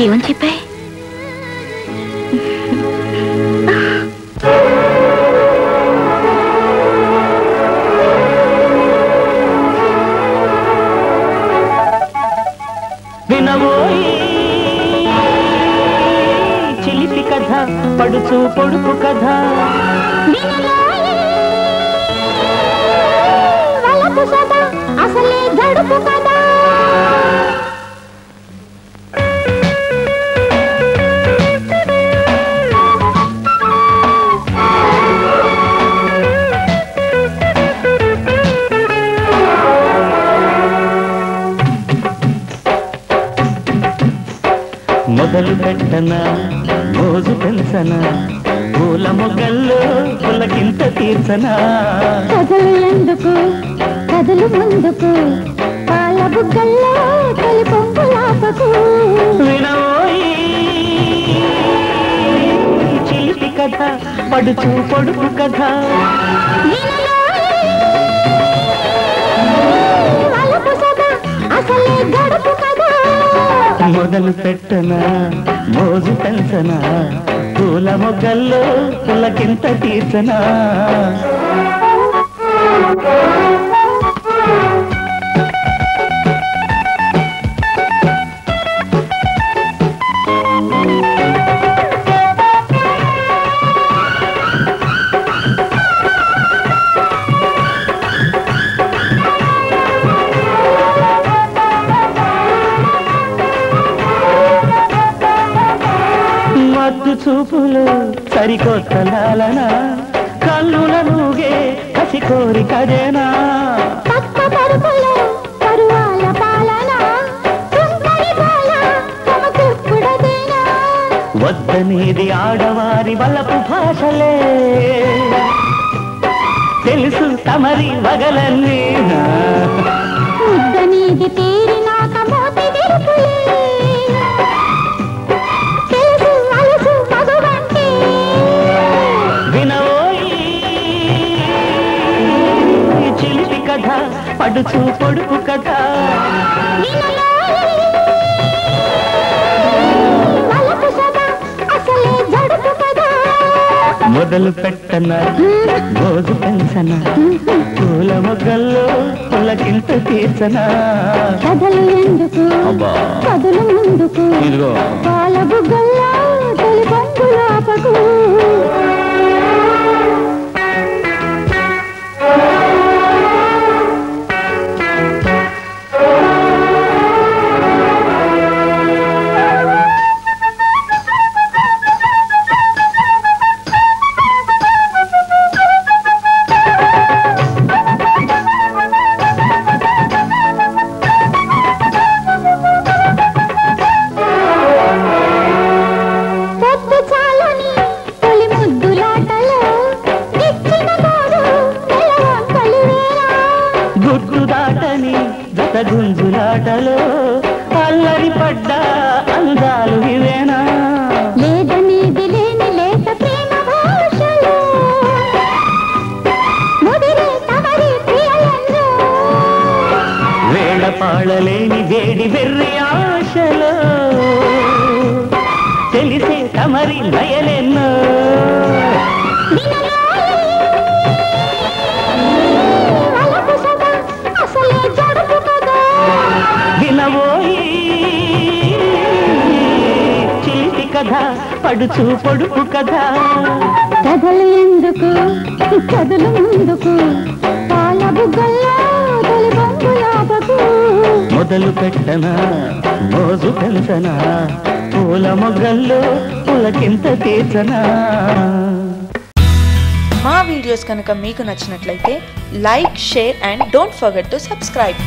ఏమని చెప్పాయి? వినవోయి చిలిపి కథ, పడుచు పొడుపు కథ. అసలే గడుపు కదా. మొదలు పెట్టన మోజు పెంచన, పూల మొగ్గల్లో పులకింత తీర్చనా. కథలు ఎందుకు కథలు ముందుకు, పాల బుగ్గల్లో తొలి పొంగులాపకు. వినవోయి చిలిపి కథ, పడుచు పొడుపు కథ. అసలే గడుపు కదా. మొదలు పెట్టన మోజు పెంచన, పూల మొగ్గల్లో పులకింత తీర్చనా. మత్తు చూపులు సరికొత్త లాలన, కన్నుల నూగే కసి కోరికదేనా. పక్క పరుపులో పరువాల పాలన, సుందరి బాల తమకుప్పుడదేనా. వద్దనేది ఆడవారి వలపు భాషలే, తెలుసు తమరి వగలన్నీ. ముద్దనీది తీరినాక మోతి విరుపులే, తెలుసు అలసు మగువంటే. వినవోయి చిలిపి కథ, పడుచు పొడుపు కథ. అసలే జడుపు కదా. మొదలు పెట్టన మోజు పెంచన, పూల మొగ్గల్లో పులకింత తీర్చనా. కథలు ఎందుకు కథలు ముందుకు, పాల బుగ్గల్లో తొలి పొంగులాపకు. గుంజులాటలో అల్లరి పడ్డ అందాలు ఇవేనా. లేదనేది లేని లేత ప్రేమ భాషలో, ముదిరే తమరి ప్రియలంలో. వేళ పాడలేని వేడి వెర్రి ఆశలో, తెలిసే తమరి లయలెన్నో. వినవోయి చిలిపి కథ, పడుచు పొడుపు కథ. కథలు ఎందుకు కథలు ముందుకు, పాల బుగ్గల్లో తొలి పొంగులాపకు. మొదలు పెట్టన మోజు పెంచన, పూల మొగ్గల్లో పులకింత తీర్చనా. మా వీడియోస్ కనుక మీకు నచ్చినట్లయితే like, share and don't forget to subscribe.